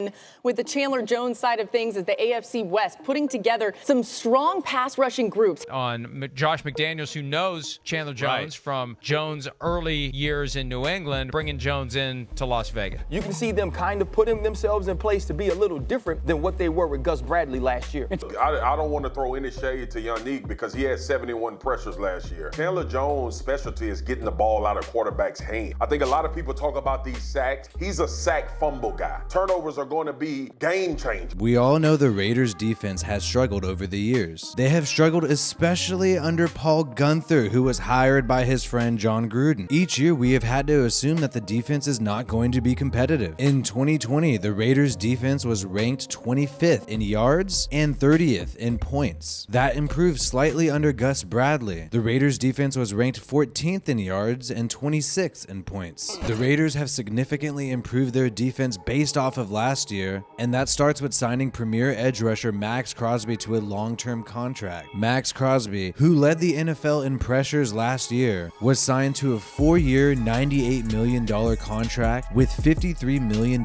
in with the Chandler Jones side of things is the AFC West, putting together some strong pass rushing groups. On Josh McDaniels, who knows Chandler Jones from Jones' early years in New England, bringing Jones in to Las Vegas. You can see them kind of putting themselves in place to be a little different than what they were with Gus Bradley last year. I don't want to throw any shade to Yannick because he had 71 pressures last year. Chandler Jones' specialty is getting the ball out of quarterback's hand. I think a lot of people talk about these sacks. He's a sack fumble guy. Turnovers are going to be game changers. We all know the Raiders' defense has struggled over the years. They have struggled especially under Paul Guenther, who was hired by his friend John Gruden. Each year, we have had to assume that the defense is not going to be competitive. In 2020, the Raiders' defense was ranked 25th in yards and 30th in points. That improved slightly under Gus Bradley. The Raiders' defense was ranked 14th in yards and 26th in points. The Raiders have significantly improved their defense based off of last year, and that starts with signing premier edge rusher Max Crosby to a long-term contract. Max Crosby, who led the NFL in pressures last year, was signed to a 4-year, $98 million contract with $53 million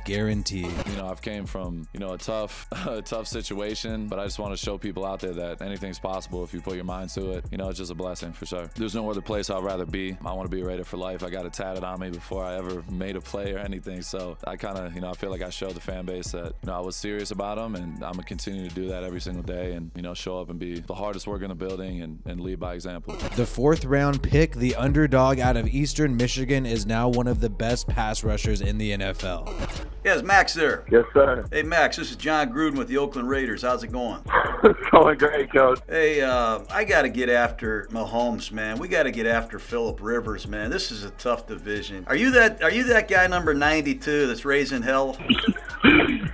guaranteed. You know, I've came from, a tough situation, but I just want to show people out there that anything's possible if you put your mind to it. It's just a blessing for sure. There's no other place I'd rather be. I want to be a Raider for life. I got it tatted on me before I ever made a play or anything. So I kind of, I feel like I showed the fan base that, I was serious about them, and I'm going to continue to do that every single day and, show up and be the hardest worker in the building and lead by example. The 4th round pick, the underdog out of Eastern Michigan, is now one of the best pass rushers in the NFL. Yes, Max there. Yes, sir. Hey, Max, this is John Gruden with the Oakland Raiders. How's it going? It's going great, Coach. Hey, I got to get after Mahomes, man. We got to get after Phillip Rivers, man. This is a tough division. Are you that guy number 92 that's raising hell?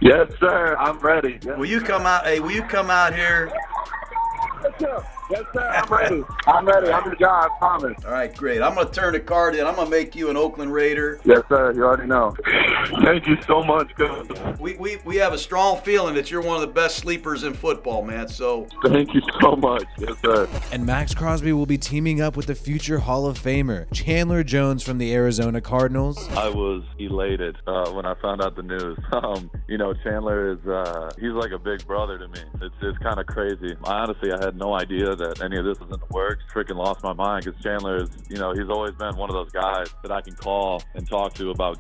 Yes, sir. I'm ready. Yes, will you come out? Hey, will you come out here? Yes, sir. I'm ready. I'm ready. I'm your guy. I promise. All right, great. I'm going to turn the card in. I'm going to make you an Oakland Raider. Yes, sir. You already know. Thank you so much, Coach. We have a strong feeling that you're one of the best sleepers in football, man. So thank you so much. Yes, sir. And Max Crosby will be teaming up with the future Hall of Famer Chandler Jones from the Arizona Cardinals. I was elated when I found out the news. Chandler is he's like a big brother to me. It's kind of crazy. Honestly, I had no idea that any of this was in the works. Freaking lost my mind because Chandler is, he's always been one of those guys that I can call and talk to about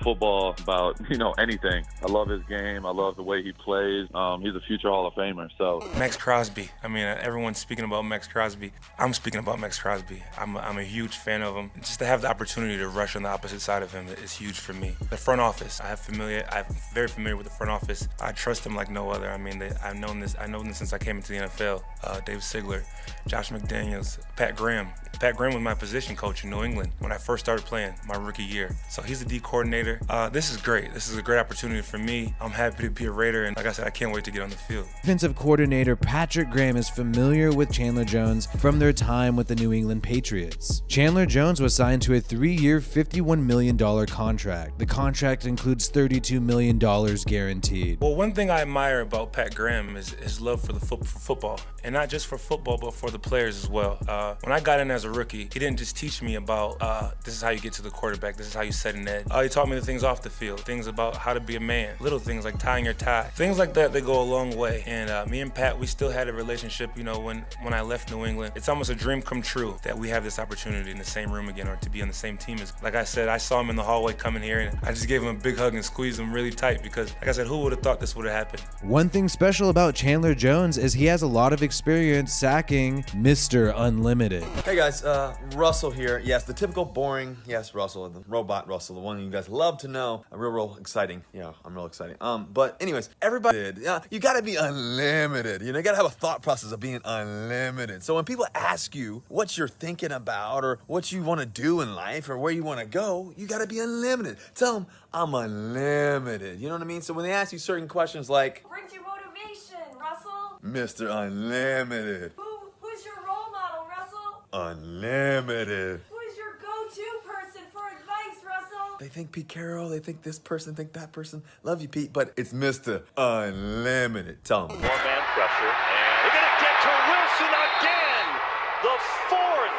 football, about, anything. I love his game. I love the way he plays. He's a future Hall of Famer. So Max Crosby. I mean, everyone's speaking about Max Crosby. I'm speaking about Max Crosby. I'm a huge fan of him. Just to have the opportunity to rush on the opposite side of him is huge for me. The front office. I'm very familiar with the front office. I trust him like no other. I mean, I've known this since I came into the NFL. Dave Sigler, Josh McDaniels, Pat Graham. Pat Graham was my position coach in New England when I first started playing my rookie year. So he's the D coordinator. This is great. This is a great opportunity for me. I'm happy to be a Raider, and like I said, I can't wait to get on the field. Defensive coordinator Patrick Graham is familiar with Chandler Jones from their time with the New England Patriots. Chandler Jones was signed to a 3-year, $51 million contract. The contract includes $32 million guaranteed. Well, one thing I admire about Pat Graham is his love for football, and not just for football, but for the players as well. When I got in as a rookie, he didn't just teach me about this is how you get to the quarterback, this is how you set an edge. He taught me the things off the field, things about how to be a man, little things like tying your tie, things like that. They go a long way. And me and Pat, we still had a relationship. When I left New England, it's almost a dream come true that we have this opportunity in the same room again, or to be on the same team. Like I said, I saw him in the hallway coming here, and I just gave him a big hug and squeezed him really tight because, like I said, who would have thought this would have happened? One thing special about Chandler Jones is he has a lot of experience sacking Mr. Unlimited. Hey guys, Russell here. Yes, the typical boring, yes, Russell, the robot Russell, the one you guys love to know. Real exciting. Yeah, I'm real exciting. But anyways, everybody did. Yeah, you gotta be unlimited. You gotta have a thought process of being unlimited. So when people ask you what you're thinking about or what you want to do in life or where you want to go, you gotta be unlimited. Tell them I'm unlimited. You know what I mean? So when they ask you certain questions like, brings you motivation, Russell? Mr. Unlimited. Who's your role model, Russell? Unlimited. Who's your go-to person for advice, Russell? They think Pete Carroll, they think this person, think that person. Love you, Pete, but it's Mr. Unlimited. Tell them. More man pressure, and we're going to get to Wilson again. The 4th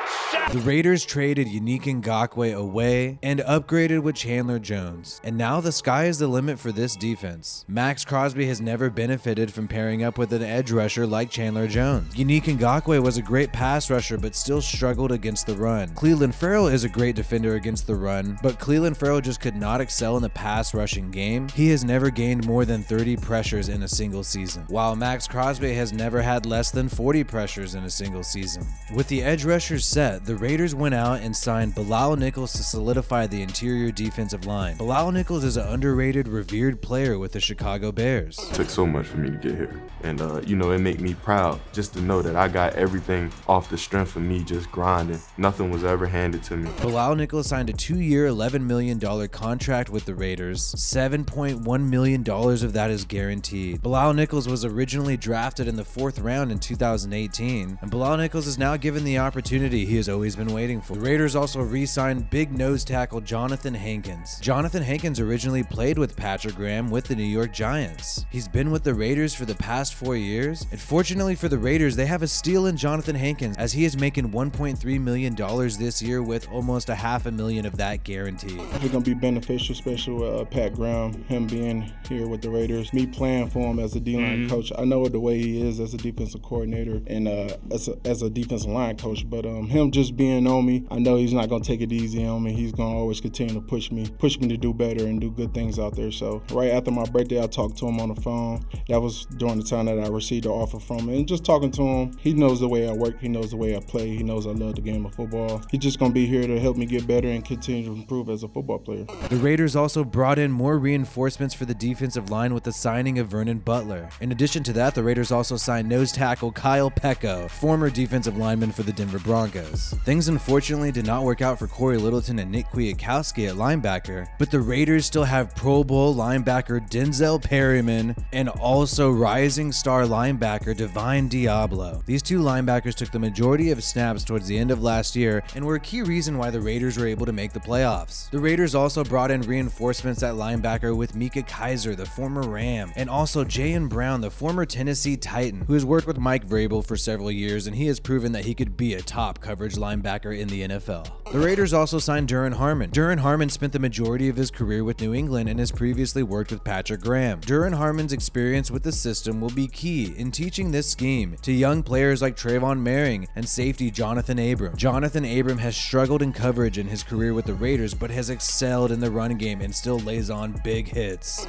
The Raiders traded Yannick Ngakoue away and upgraded with Chandler Jones. And now the sky is the limit for this defense. Max Crosby has never benefited from pairing up with an edge rusher like Chandler Jones. Yannick Ngakoue was a great pass rusher but still struggled against the run. Clelin Ferrell is a great defender against the run, but Clelin Ferrell just could not excel in the pass rushing game. He has never gained more than 30 pressures in a single season, while Max Crosby has never had less than 40 pressures in a single season. With the edge rushers set, the Raiders went out and signed Bilal Nichols to solidify the interior defensive line. Bilal Nichols is an underrated, revered player with the Chicago Bears. It took so much for me to get here, and you know, it made me proud just to know that I got everything off the strength of me just grinding. Nothing was ever handed to me. Bilal Nichols signed a 2-year, $11 million contract with the Raiders. $7.1 million of that is guaranteed. Bilal Nichols was originally drafted in the 4th round in 2018, and Bilal Nichols is now given the opportunity he has always been waiting for. The Raiders also re-signed big nose tackle Johnathan Hankins. Johnathan Hankins originally played with Patrick Graham with the New York Giants. He's been with the Raiders for the past 4 years, and fortunately for the Raiders, they have a steal in Johnathan Hankins, as he is making $1.3 million this year with almost $500,000 of that guaranteed. It's going to be beneficial, especially with Pat Graham, him being here with the Raiders. Me playing for him as a D-line coach. I know the way he is as a defensive coordinator and as a defensive line coach, but him just being on me, I know he's not going to take it easy on me. He's going to always continue to push me to do better and do good things out there. So right after my birthday, I talked to him on the phone. That was during the time that I received the offer from him. And just talking to him, he knows the way I work. He knows the way I play. He knows I love the game of football. He's just going to be here to help me get better and continue to improve as a football player. The Raiders also brought in more reinforcements for the defensive line with the signing of Vernon Butler. In addition to that, the Raiders also signed nose tackle Kyle Pecco, former defensive lineman for the Denver Broncos. Things unfortunately did not work out for Corey Littleton and Nick Kwiatkowski at linebacker, but the Raiders still have Pro Bowl linebacker Denzel Perryman and also rising star linebacker Divine Diablo. These two linebackers took the majority of snaps towards the end of last year and were a key reason why the Raiders were able to make the playoffs. The Raiders also brought in reinforcements at linebacker with Micah Kaiser, the former Ram, and also Jayon Brown, the former Tennessee Titan, who has worked with Mike Vrabel for several years, and he has proven that he could be a top coverage linebacker in the NFL. The Raiders also signed Duron Harmon. Duron Harmon spent the majority of his career with New England and has previously worked with Patrick Graham. Duron Harmon's experience with the system will be key in teaching this scheme to young players like Trayvon Merring and safety Johnathan Abram. Johnathan Abram has struggled in coverage in his career with the Raiders, but has excelled in the run game and still lays on big hits.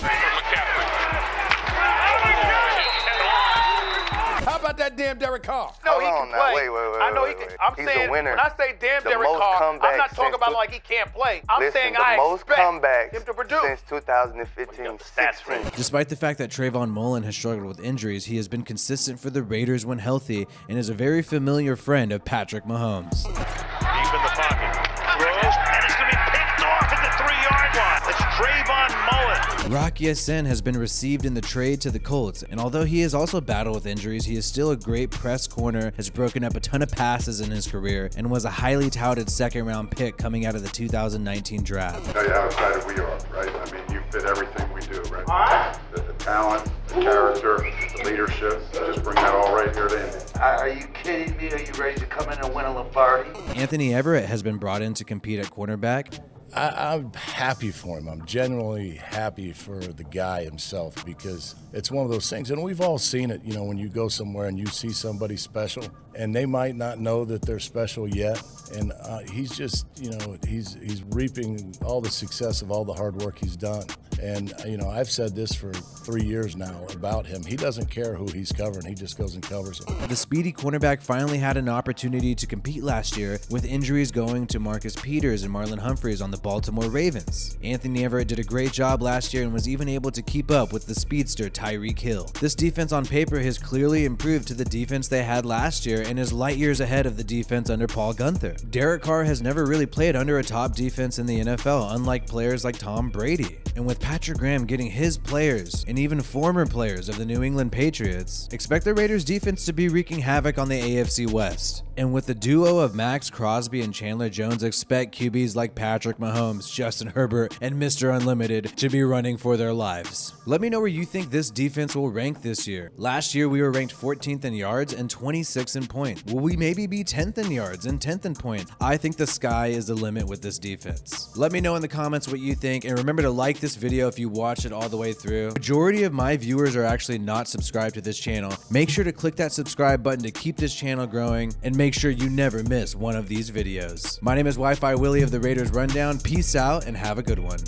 How about that damn Derek Carr? No, he can play. Wait. I know he can. I'm saying, when I say damn Derek Carr, I'm not talking about like he can't play. I'm saying I expect him to produce. Since 2015, 6 rings. Despite the fact that Trayvon Mullen has struggled with injuries, he has been consistent for the Raiders when healthy and is a very familiar friend of Patrick Mahomes. Deep in the pocket. Throws, and it's going to be picked off at the 3-yard line. It's Trayvon Mullen. Rock Ya-Sin has been received in the trade to the Colts, and although he has also battled with injuries, he is still a great press corner, has broken up a ton of passes in his career, and was a highly touted second-round pick coming out of the 2019 draft. Tell you how excited we are, right? I mean, you fit everything we do, right? The talent, the character, the leadership. Just bring that all right here to Indy. Are you kidding me? Are you ready to come in and win a Lombardi? Anthony Everett has been brought in to compete at cornerback. I'm happy for him. I'm genuinely happy for the guy himself, because it's one of those things, and we've all seen it, you know, when you go somewhere and you see somebody special and they might not know that they're special yet, and he's just, you know, he's reaping all the success of all the hard work he's done. And, you know, I've said this for 3 years now about him. He doesn't care who he's covering. He just goes and covers them. The speedy cornerback finally had an opportunity to compete last year, with injuries going to Marcus Peters and Marlon Humphreys on the Baltimore Ravens. Anthony Everett did a great job last year and was even able to keep up with the speedster Tyreek Hill. This defense on paper has clearly improved to the defense they had last year and is light years ahead of the defense under Paul Guenther. Derek Carr has never really played under a top defense in the NFL, unlike players like Tom Brady. And with Patrick Graham getting his players and even former players of the New England Patriots, expect the Raiders defense to be wreaking havoc on the AFC West. And with the duo of Max Crosby and Chandler Jones, expect QBs like Patrick Mahomes Mahomes, Justin Herbert, and Mr. Unlimited should be running for their lives. Let me know where you think this defense will rank this year. Last year, we were ranked 14th in yards and 26th in points. Will we maybe be 10th in yards and 10th in points? I think the sky is the limit with this defense. Let me know in the comments what you think, and remember to like this video if you watched it all the way through. Majority of my viewers are actually not subscribed to this channel. Make sure to click that subscribe button to keep this channel growing, and make sure you never miss one of these videos. My name is WiFiWillie of the Raiders Rundown. Peace out and have a good one.